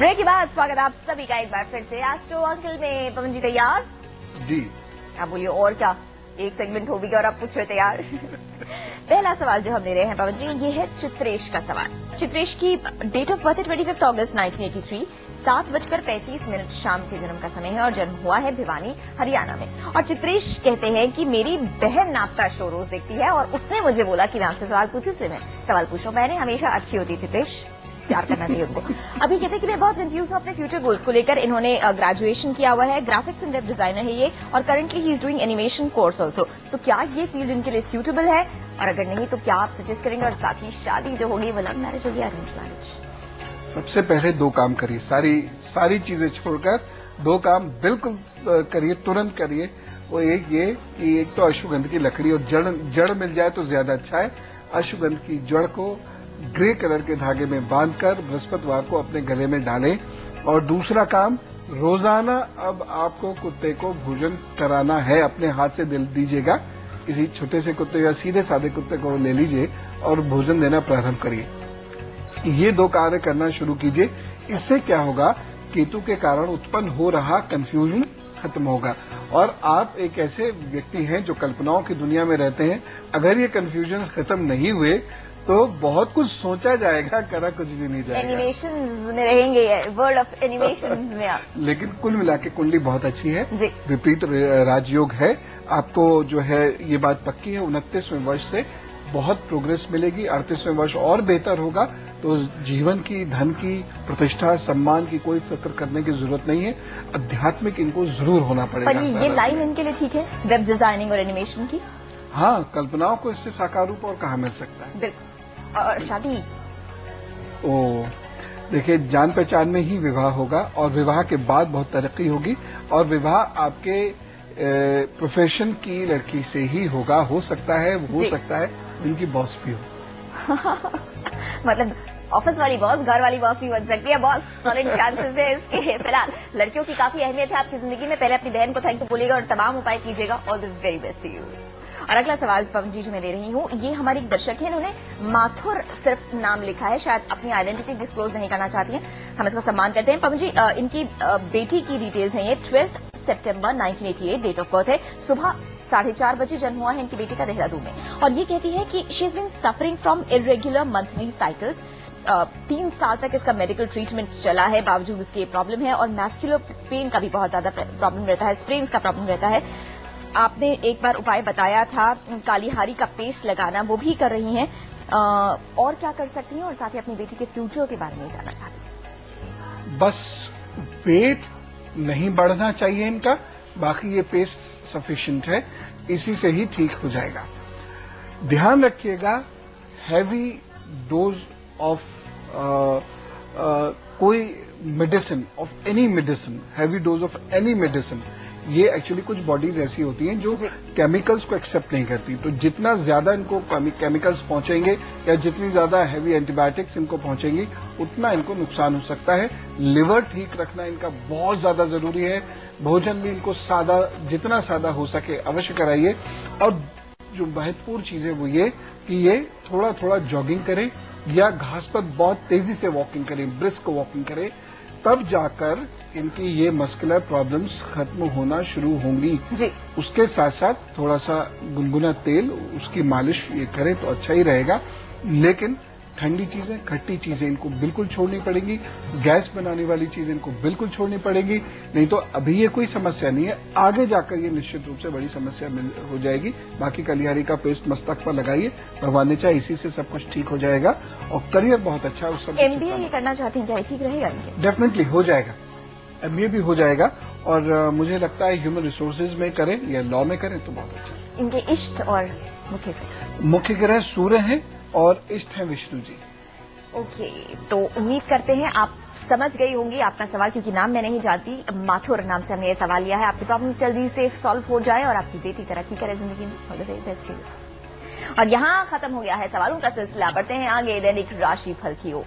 Break के बाद स्वागत आप सभी का एक बार फिर से एस्ट्रो अंकल में। पवन जी तैयार? जी। आप बोलिए और क्या, एक सेगमेंट हो भी गया और आप पूछ रहे तैयार। पहला सवाल जो हम ले रहे हैं पवन जी, ये है चित्रेश का सवाल। चित्रेश की डेट ऑफ बर्थ है 25 अगस्त 1983, 7:35 शाम के जन्म का समय है और जन्म हुआ है भिवानी हरियाणा में। और चित्रेश कहते हैं कि मेरी बहन आपका शो रोज देखती है और उसने मुझे बोला कि मैं आपसे सवाल पूछूं, इसलिए मैं सवाल पूछ रहा हूं। बहनें हमेशा अच्छी होती है चित्रेश, प्यार करना चाहिए उनको। अभी कहते हैं कि मैं बहुत कंफ्यूज हूं अपने फ्यूचर गोल्स को लेकर। इन्होंने ग्रेजुएशन किया हुआ है, ग्राफिक्स एंड वेब डिजाइनर है ये, और currently he is doing animation course also. तो क्या ये फील्ड इनके लिए सूटेबल है, और अगर नहीं तो क्या आप सजेस्ट करेंगे? और साथ ही शादी जो होगी वो लव मैरिज होगी, अरेंज मैरिज? सबसे पहले दो काम करिए, सारी चीजें छोड़कर दो काम बिल्कुल करिए, तुरंत करिए। वो एक ये कि एक तो अश्वगंध की लकड़ी और जड़ मिल जाए तो ज्यादा अच्छा है। अश्वगंध की जड़ को ग्रे कलर के धागे में बांधकर बृहस्पतिवार को अपने गले में डालें। और दूसरा काम, रोजाना अब आपको कुत्ते को भोजन कराना है, अपने हाथ से दीजिएगा। किसी छोटे से कुत्ते या सीधे साधे कुत्ते को ले लीजिए और भोजन देना प्रारंभ करिए। ये दो कार्य करना शुरू कीजिए। इससे क्या होगा, केतु के कारण उत्पन्न हो रहा कंफ्यूजन खत्म होगा। और आप एक ऐसे व्यक्ति हैं जो कल्पनाओं की दुनिया में रहते हैं। अगर ये कंफ्यूजन खत्म नहीं हुए तो बहुत कुछ सोचा जाएगा, करा कुछ भी नहीं जाएगा। एनिमेशंस में रहेंगे, वर्ल्ड ऑफ एनिमेशंस में आप। लेकिन कुल मिला के कुंडली बहुत अच्छी है जी। विपरीत राजयोग है। आपको जो है ये बात पक्की है, 29वें वर्ष से बहुत प्रोग्रेस मिलेगी। 38वें वर्ष और बेहतर होगा। तो जीवन की, धन की, प्रतिष्ठा, सम्मान की कोई फिक्र करने की जरूरत नहीं है। आध्यात्मिक इनको जरूर होना पड़ेगा। पर ये लाइन इनके लिए ठीक है, वेब डिजाइनिंग और एनिमेशन की? हाँ, कल्पनाओं को इससे साकार रूप और कहाँ मिल सकता है। बिल्कुल। और शादी? देखिए, जान पहचान में ही विवाह होगा और विवाह के बाद बहुत तरक्की होगी। और विवाह आपके प्रोफेशन की लड़की से ही होगा। हो सकता है उनकी बॉस भी हो। मतलब ऑफिस वाली बॉस, घर वाली बॉस भी बन सकती है। बहुत सॉलिड चांसेस है इसके। फिलहाल लड़कियों की काफी अहमियत है आपकी जिंदगी में। पहले अपनी बहन को थैंक यू बोलिएगा और तमाम उपाय कीजिएगा। All the very best to you. और अगला सवाल पवन जी जो मैं ले रही हूँ, ये हमारी एक दर्शक है, इन्होंने माथुर सिर्फ नाम लिखा है, शायद अपनी आइडेंटिटी डिस्क्लोज नहीं करना चाहती हैं। हम इसका सम्मान करते हैं। पवन जी, इनकी बेटी की डिटेल्स हैं ये। 12 सितंबर 1988 डेट ऑफ बर्थ है। सुबह 4:30 बजे जन्म हुआ है इनकी बेटी का देहरादून में। और ये कहती है कि she is been suffering from irregular monthly cycles. 3 साल तक इसका मेडिकल ट्रीटमेंट चला है, बावजूद इसके प्रॉब्लम है। और मैस्कुलर पेन का भी बहुत ज्यादा प्रॉब्लम रहता है, स्प्रेन्स का प्रॉब्लम रहता है। आपने एक बार उपाय बताया था, कालीहारी का पेस्ट लगाना, वो भी कर रही हैं। और क्या कर सकती हैं? और साथ ही अपनी बेटी के फ्यूचर के बारे में जानना चाहती हैं। बस पेट नहीं बढ़ना चाहिए इनका, बाकी ये पेस्ट सफिशिएंट है, इसी से ही ठीक हो जाएगा। ध्यान रखिएगा, हैवी डोज ऑफ कोई medicine, of any medicine, heavy dose of any medicine, ये एक्चुअली कुछ बॉडीज ऐसी होती हैं जो केमिकल्स को एक्सेप्ट नहीं करती। तो जितना ज्यादा इनको केमिकल्स पहुंचेंगे या जितनी ज्यादा हैवी एंटीबायोटिक्स इनको पहुंचेंगी, उतना इनको नुकसान हो सकता है। लिवर ठीक रखना इनका बहुत ज्यादा जरूरी है। भोजन भी इनको सादा, जितना सादा हो सके अवश्य कराइए। और जो महत्वपूर्ण चीज है वो ये कि ये थोड़ा थोड़ा जॉगिंग करें या घास पर बहुत तेजी से वॉकिंग करें, ब्रिस्क वॉकिंग करें, तब जाकर इनकी ये मस्कुलर प्रॉब्लम्स खत्म होना शुरू होंगी। जी। उसके साथ साथ थोड़ा सा गुनगुना तेल, उसकी मालिश ये करें तो अच्छा ही रहेगा। लेकिन ठंडी चीजें, खट्टी चीजें इनको बिल्कुल छोड़नी पड़ेंगी। गैस बनाने वाली चीजें इनको बिल्कुल छोड़नी पड़ेगी। नहीं तो अभी ये कोई समस्या नहीं है, आगे जाकर ये निश्चित रूप से बड़ी समस्या हो जाएगी। बाकी कलिहारी का पेस्ट मस्तक पर लगाइए, भगवान ने चाहे इसी से सब कुछ ठीक हो जाएगा। और करियर बहुत अच्छा है। उस सब MBA करना चाहती हैं, क्या ठीक रहेगा? डेफिनेटली हो जाएगा, MBA भी हो जाएगा। और मुझे लगता है ह्यूमन रिसोर्सेज में करें या लॉ में करें तो बहुत अच्छा। इनके इष्ट और मुख्य ग्रह सूर्य हैं और इष्ट हैं विष्णु जी। ओके, तो उम्मीद करते हैं आप समझ गई होंगी आपका सवाल, क्योंकि नाम मैं नहीं जानती। माथुर नाम से हमने ये सवाल लिया है। आपकी प्रॉब्लम्स जल्दी से सॉल्व हो जाए और आपकी बेटी तरक्की करे जिंदगी में। All the very best to you. और यहाँ खत्म हो गया है सवालों का सिलसिला। बढ़ते हैं आगे दैनिक राशि फल की ओर।